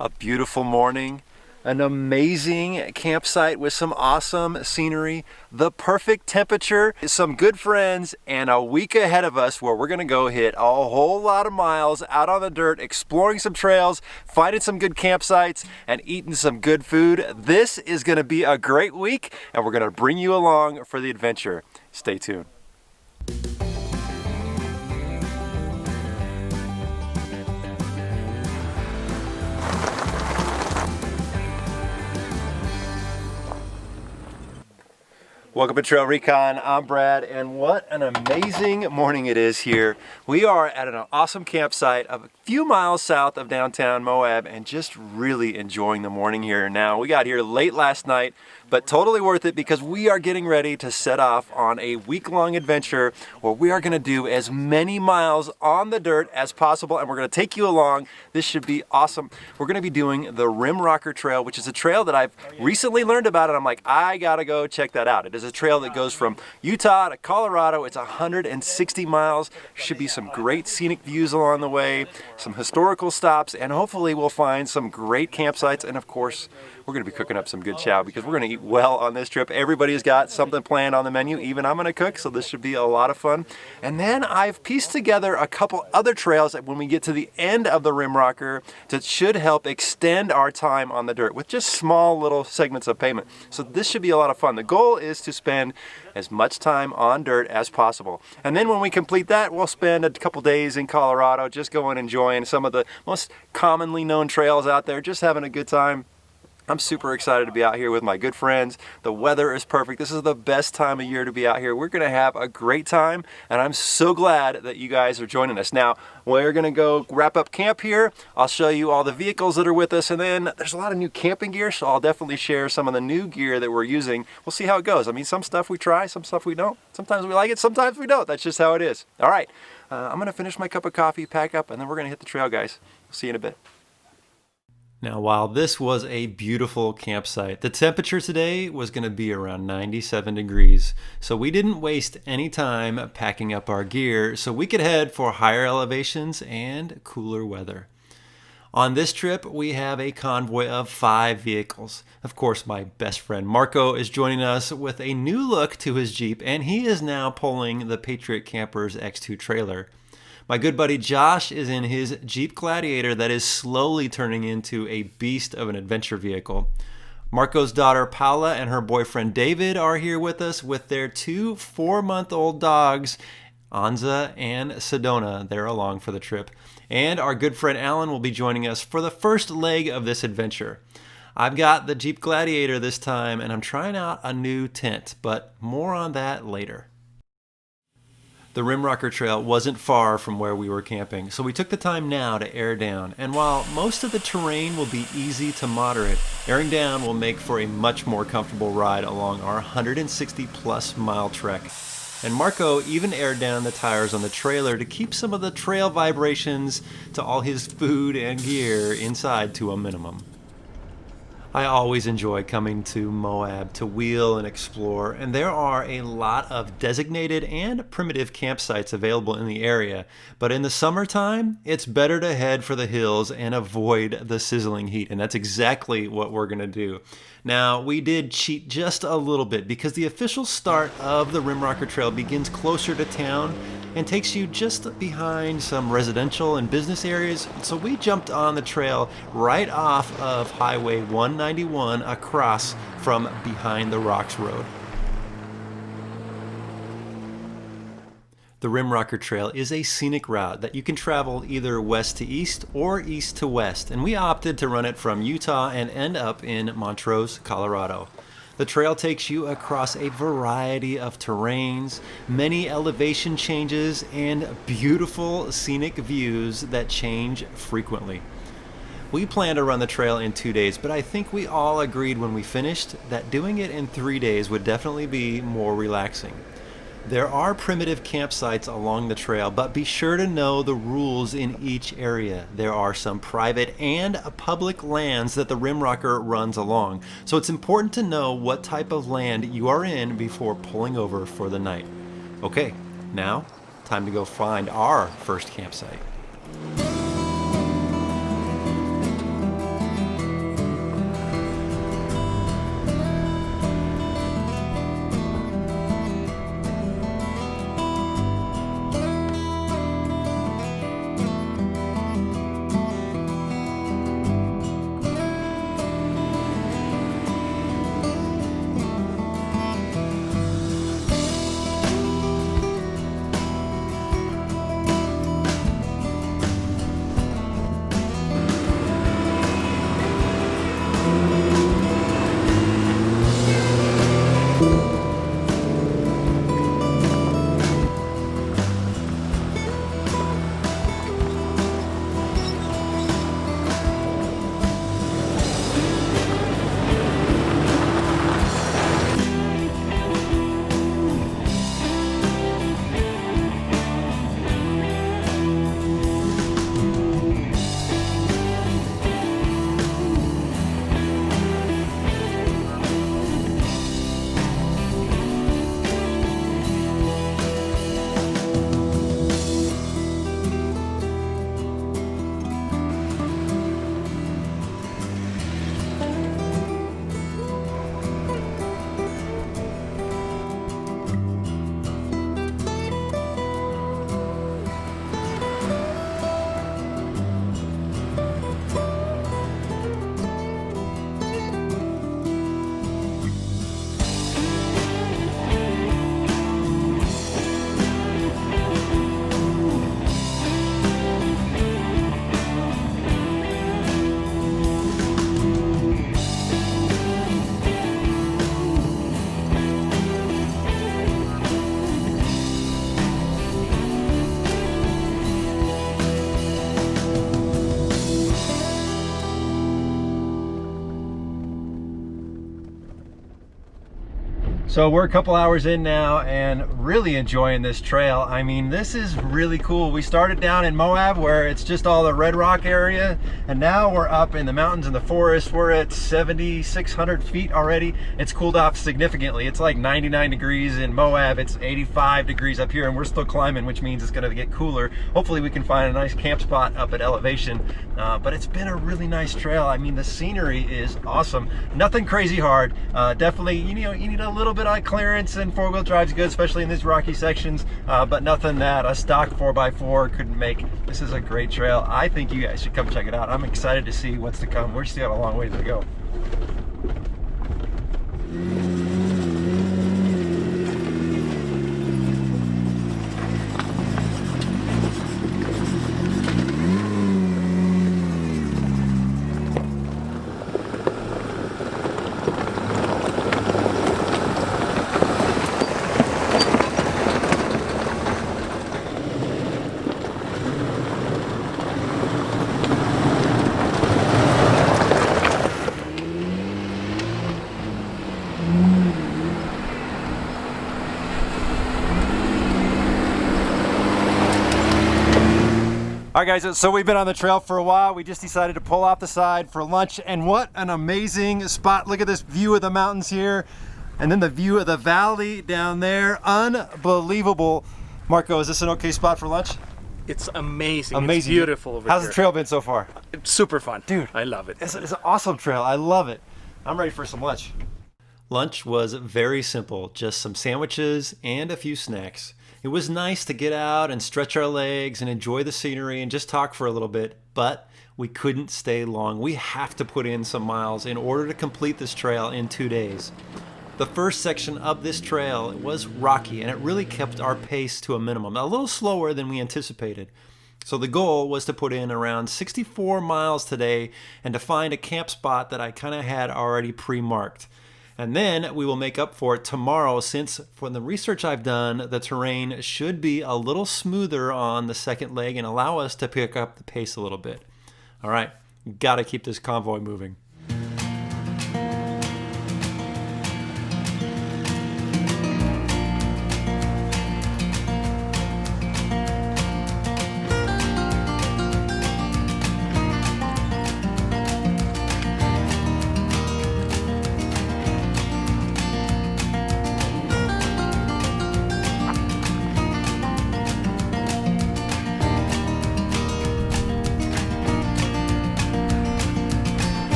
A beautiful morning, an amazing campsite with some awesome scenery, the perfect temperature, some good friends, and a week ahead of us where we're gonna go hit a whole lot of miles out on the dirt, exploring some trails, finding some good campsites, and eating some good food. This is gonna be a great week, and we're gonna bring you along for the adventure. Stay tuned. Welcome to TrailRecon. I'm Brad, and what an amazing morning it is here. We are at an awesome campsite a few miles south of downtown Moab and just really enjoying the morning here. Now, we got here late last night, but totally worth it because we are getting ready to set off on a week-long adventure where we are gonna do as many miles on the dirt as possible, and we're gonna take you along. This should be awesome. We're gonna be doing the Rim Rocker Trail, which is a trail that I've recently learned about, and I'm like, I gotta go check that out. It is a trail that goes from Utah to Colorado. It's 160 miles. Should be some great scenic views along the way, some historical stops, and hopefully we'll find some great campsites. And of course, we're gonna be cooking up some good chow because we're gonna eat well on this trip. Everybody's got something planned on the menu. Even I'm gonna cook, so this should be a lot of fun. And then I've pieced together a couple other trails that when we get to the end of the Rim Rocker that should help extend our time on the dirt with just small little segments of pavement. So this should be a lot of fun. The goal is to spend as much time on dirt as possible. And then when we complete that, we'll spend a couple days in Colorado just going enjoying some of the most commonly known trails out there, just having a good time. I'm super excited to be out here with my good friends. The weather is perfect. This is the best time of year to be out here. We're gonna have a great time, and I'm so glad that you guys are joining us. Now, we're gonna go wrap up camp here. I'll show you all the vehicles that are with us, and then there's a lot of new camping gear, so I'll definitely share some of the new gear that we're using. We'll see how it goes. I mean, some stuff we try, some stuff we don't. Sometimes we like it, sometimes we don't. That's just how it is. All right, I'm gonna finish my cup of coffee, pack up, and then we're gonna hit the trail, guys. We'll see you in a bit. Now, while this was a beautiful campsite, the temperature today was going to be around 97 degrees. So we didn't waste any time packing up our gear so we could head for higher elevations and cooler weather. On this trip, we have a convoy of 5 vehicles. Of course, my best friend Marco is joining us with a new look to his Jeep, and he is now pulling the Patriot Camper's X2 trailer. My good buddy Josh is in his Jeep Gladiator that is slowly turning into a beast of an adventure vehicle. Marco's daughter Paula and her boyfriend David are here with us with their 2 4-month-old dogs, Anza and Sedona. They're along for the trip. And our good friend Alan will be joining us for the first leg of this adventure. I've got the Jeep Gladiator this time, and I'm trying out a new tent, but more on that later. The Rim Rocker Trail wasn't far from where we were camping, so we took the time now to air down. And while most of the terrain will be easy to moderate, airing down will make for a much more comfortable ride along our 160-plus mile trek. And Marco even aired down the tires on the trailer to keep some of the trail vibrations to all his food and gear inside to a minimum. I always enjoy coming to Moab to wheel and explore, and there are a lot of designated and primitive campsites available in the area, but in the summertime, it's better to head for the hills and avoid the sizzling heat, and that's exactly what we're going to do. Now, we did cheat just a little bit because the official start of the Rim Rocker Trail begins closer to town and takes you just behind some residential and business areas. So we jumped on the trail right off of Highway 191 across from Behind the Rocks Road. The Rim Rocker Trail is a scenic route that you can travel either west to east or east to west, and we opted to run it from Utah and end up in Montrose, Colorado. The trail takes you across a variety of terrains, many elevation changes, and beautiful scenic views that change frequently. We planned to run the trail in 2 days, but I think we all agreed when we finished that doing it in 3 days would definitely be more relaxing. There are primitive campsites along the trail, but be sure to know the rules in each area. There are some private and public lands that the Rim Rocker runs along, so it's important to know what type of land you are in before pulling over for the night. Okay, now time to go find our first campsite. So we're a couple hours in now and really enjoying this trail. I mean, this is really cool. We started down in Moab where it's just all the red rock area, and now we're up in the mountains in the forest. We're at 7,600 feet already. It's cooled off significantly. It's like 99 degrees in Moab. It's 85 degrees up here, and we're still climbing, which means it's gonna get cooler. Hopefully we can find a nice camp spot up at elevation. But it's been a really nice trail. I mean, the scenery is awesome. Nothing crazy hard. Definitely, you need a little bit of clearance, and four-wheel drive's good, especially in these rocky sections, but nothing that a stock 4x4 couldn't make. This is a great trail. I think you guys should come check it out. I'm excited to see what's to come. We still have a long way to go. All right guys, so we've been on the trail for a while. We just decided to pull off the side for lunch, and what an amazing spot. Look at this view of the mountains here, and then the view of the valley down there. Unbelievable. Marco, is this an okay spot for lunch? It's amazing. It's beautiful over How's here. the trail been so far? It's super fun. Dude, I love it. It's an awesome trail. I love it. I'm ready for some lunch. Lunch was very simple, just some sandwiches and a few snacks. It was nice to get out and stretch our legs and enjoy the scenery and just talk for a little bit, but we couldn't stay long. We have to put in some miles in order to complete this trail in 2 days. The first section of this trail was rocky, and it really kept our pace to a minimum, a little slower than we anticipated. So the goal was to put in around 64 miles today and to find a camp spot that I kind of had already pre-marked. And then we will make up for it tomorrow, since from the research I've done, the terrain should be a little smoother on the second leg and allow us to pick up the pace a little bit. All right, gotta keep this convoy moving.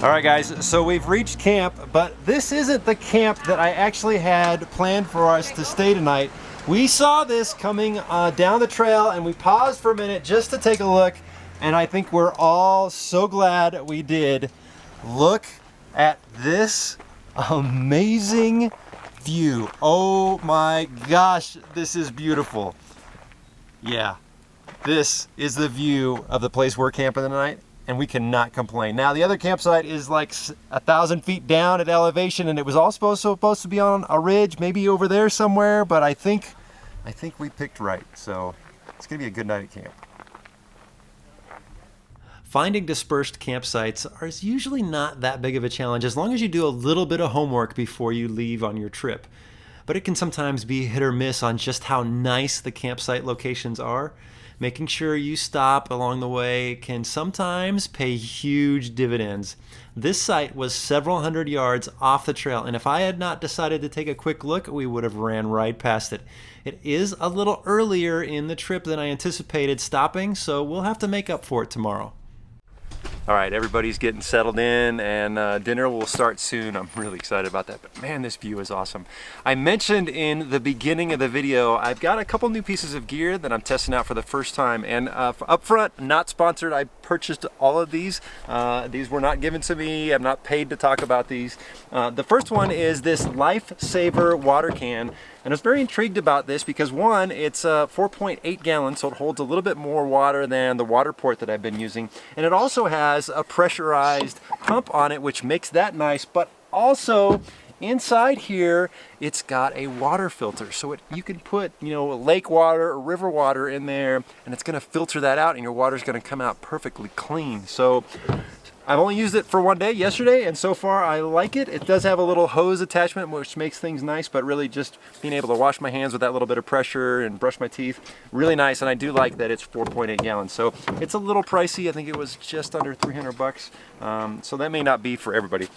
All right, guys, so we've reached camp, but this isn't the camp that I actually had planned for us to stay tonight. We saw this coming down the trail, and we paused for a minute just to take a look, and I think we're all so glad we did. Look at this amazing view. Oh my gosh, this is beautiful. Yeah, this is the view of the place we're camping tonight, and we cannot complain. Now, the other campsite is like 1,000 feet down at elevation, and it was all supposed to be on a ridge, maybe over there somewhere, but I think we picked right, so it's gonna be a good night at camp. Finding dispersed campsites is usually not that big of a challenge as long as you do a little bit of homework before you leave on your trip. But it can sometimes be hit or miss on just how nice the campsite locations are. Making sure you stop along the way can sometimes pay huge dividends. This site was several hundred yards off the trail, and if I had not decided to take a quick look, we would have ran right past it. It is a little earlier in the trip than I anticipated stopping, so we'll have to make up for it tomorrow. All right, everybody's getting settled in, and dinner will start soon. I'm really excited about that, but man, this view is awesome. I mentioned in the beginning of the video, I've got a couple new pieces of gear that I'm testing out for the first time, and up front, not sponsored, I purchased all of these. These were not given to me. I'm not paid to talk about these. The first one is this Lifesaver water can. And I was very intrigued about this because one, it's 4.8 gallons, so it holds a little bit more water than the water port that I've been using. And it also has a pressurized pump on it, which makes that nice, but also inside here, it's got a water filter. So you can put, lake water or river water in there, and it's gonna filter that out, and your water's gonna come out perfectly clean. So I've only used it for one day, yesterday, and so far I like it. It does have a little hose attachment, which makes things nice, but really just being able to wash my hands with that little bit of pressure and brush my teeth, really nice. And I do like that it's 4.8 gallons. So it's a little pricey. I think it was just under 300 bucks. So that may not be for everybody.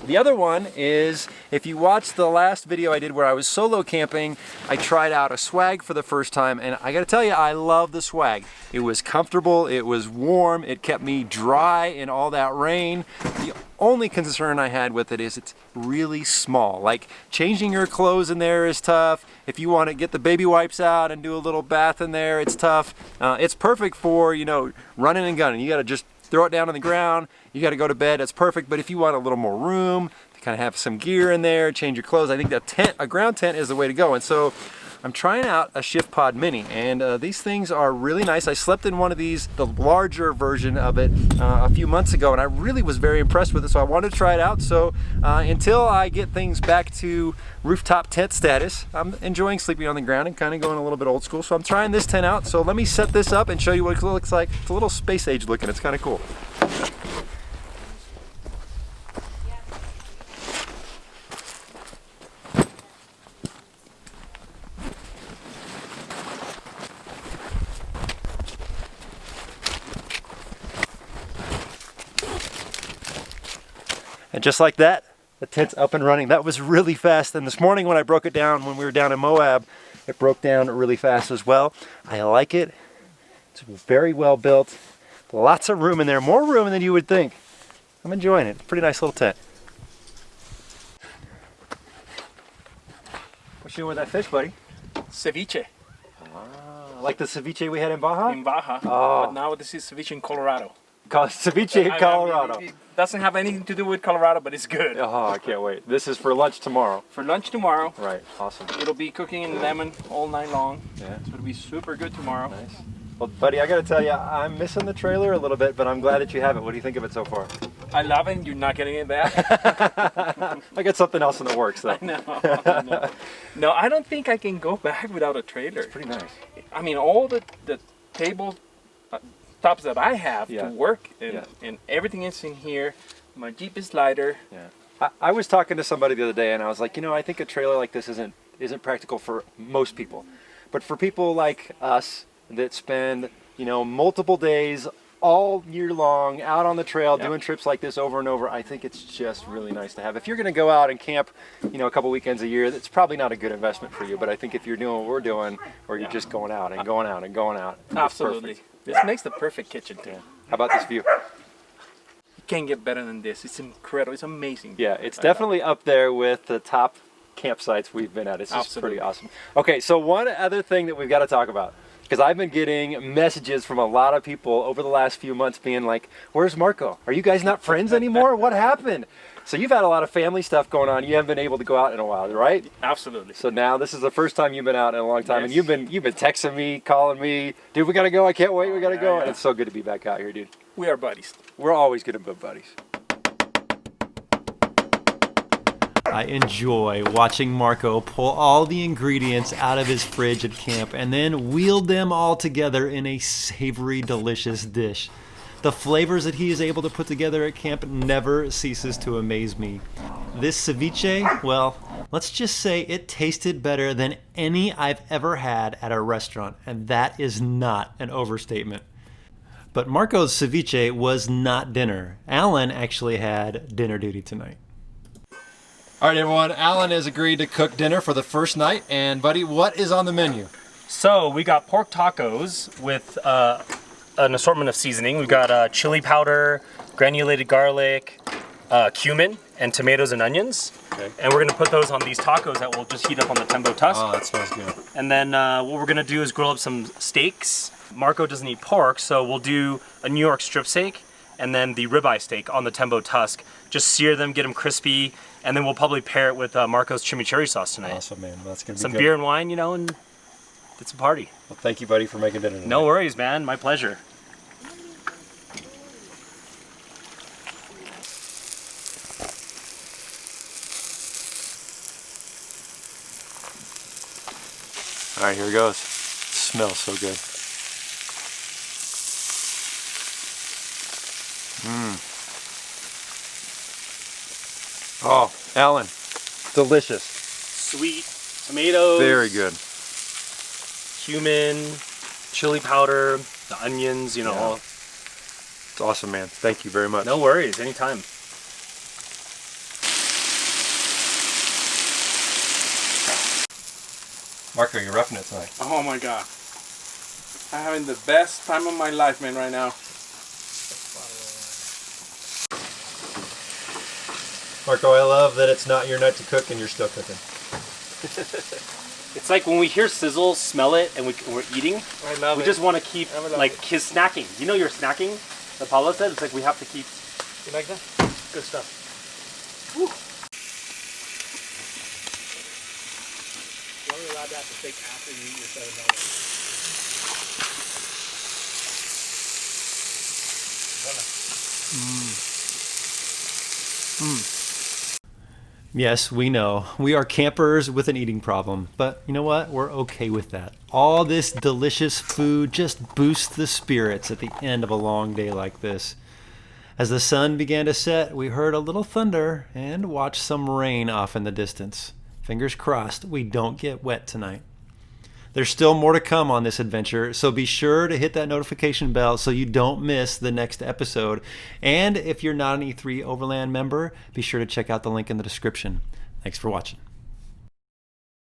The other one is, if you watched the last video I did where I was solo camping, I tried out a swag for the first time, and I gotta tell you, I love the swag. It was comfortable, it was warm, it kept me dry in all that rain. The only concern I had with it is it's really small. Like, changing your clothes in there is tough. If you want to get the baby wipes out and do a little bath in there, it's tough. It's perfect for, running and gunning. You gotta just throw it down on the ground, you got to go to bed, that's perfect. But if you want a little more room to kind of have some gear in there, change your clothes, I think a ground tent is the way to go. And so I'm trying out a Shift Pod Mini, and these things are really nice. I slept in one of these, the larger version of it, a few months ago, and I really was very impressed with it, so I wanted to try it out. So until I get things back to rooftop tent status, I'm enjoying sleeping on the ground and kind of going a little bit old school. So I'm trying this tent out, so let me set this up and show you what it looks like. It's a little space age looking, it's kind of cool. And just like that, the tent's up and running. That was really fast. And this morning when I broke it down, when we were down in Moab, it broke down really fast as well. I like it. It's very well built. Lots of room in there, more room than you would think. I'm enjoying it. Pretty nice little tent. What you doing with that fish, buddy? Ceviche. Like the ceviche we had in Baja? In Baja. Oh. But now this is ceviche in Colorado. Ceviche in Colorado. I mean, it doesn't have anything to do with Colorado, but it's good. Oh, I can't wait. This is for lunch tomorrow. For lunch tomorrow. Right, awesome. It'll be cooking in lemon all night long. Yeah. So it'll be super good tomorrow. Nice. Well, buddy, I gotta tell you, I'm missing the trailer a little bit, but I'm glad that you have it. What do you think of it so far? I love it. You're not getting it back. I got something else in the works, though. No. No, I don't think I can go back without a trailer. It's pretty nice. I mean, all the table tops that I have to work, and everything is in here. My Jeep is lighter. Yeah. I was talking to somebody the other day, and I was like, I think a trailer like this isn't practical for most people, but for people like us that spend multiple days all year long out on the trail doing trips like this over and over, I think it's just really nice to have. If you're going to go out and camp a couple weekends a year, that's probably not a good investment for you, but I think if you're doing what we're doing, or you're just going out and going out and going out, absolutely, this makes the perfect kitchen too. How about this view? can't get better than this. It's incredible. It's amazing. Yeah, it's definitely up there with the top campsites we've been at. It's just pretty awesome. Okay, so one other thing that we've got to talk about, because I've been getting messages from a lot of people over the last few months being like, where's Marco? Are you guys not friends anymore? What happened? So you've had a lot of family stuff going on. You haven't been able to go out in a while, right? Absolutely. So now this is the first time you've been out in a long time, Yes. and you've been texting me, calling me, dude, we gotta go. I can't wait. We gotta go. And it's so good to be back out here, dude. We are buddies. We're always gonna be buddies. I enjoy watching Marco pull all the ingredients out of his fridge at camp and then wield them all together in a savory, delicious dish. The flavors that he is able to put together at camp never ceases to amaze me. This ceviche, well, let's just say it tasted better than any I've ever had at a restaurant, and that is not an overstatement. But Marco's ceviche was not dinner. Alan actually had dinner duty tonight. All right, everyone. Alan has agreed to cook dinner for the first night. And, buddy, what is on the menu? So we got pork tacos with an assortment of seasoning. We've got chili powder, granulated garlic, cumin, and tomatoes and onions. Okay. And we're gonna put those on these tacos that we'll just heat up on the tembo tusk. Oh, that smells good. And then what we're gonna do is grill up some steaks. Marco doesn't eat pork, so we'll do a New York strip steak and then the ribeye steak on the tembo tusk. Just sear them, get them crispy, and then we'll probably pair it with Marco's chimichurri sauce tonight. Awesome, man. That's gonna be Some good. beer and wine, you know, and it's a party. Well, thank you, buddy, for making dinner tonight. No worries, man. My pleasure. All right, here it goes. It smells so good. Oh, Alan, delicious. Sweet tomatoes. Very good. Cumin, chili powder, the onions, you know. Yeah. It's awesome, man. Thank you very much. No worries, anytime. Marco, you're roughing it tonight. Oh my God. I'm having the best time of my life, man, right now. Marco, I love that it's not your night to cook and you're still cooking. It's like when we hear sizzle, smell it, and we're eating, I love we it. just want to keep, I love like, it. his snacking. You know you're snacking? That Paula said? It's like we have to keep... You like that? Good stuff. You're only allowed to have to take after you eat your $7. Yes, we know. We are campers with an eating problem, but you know what? We're okay with that. All this delicious food just boosts the spirits at the end of a long day like this. As the sun began to set, we heard a little thunder and watched some rain off in the distance. Fingers crossed we don't get wet tonight. There's still more to come on this adventure, so be sure to hit that notification bell so you don't miss the next episode. And if you're not an E3 Overland member, be sure to check out the link in the description. Thanks for watching.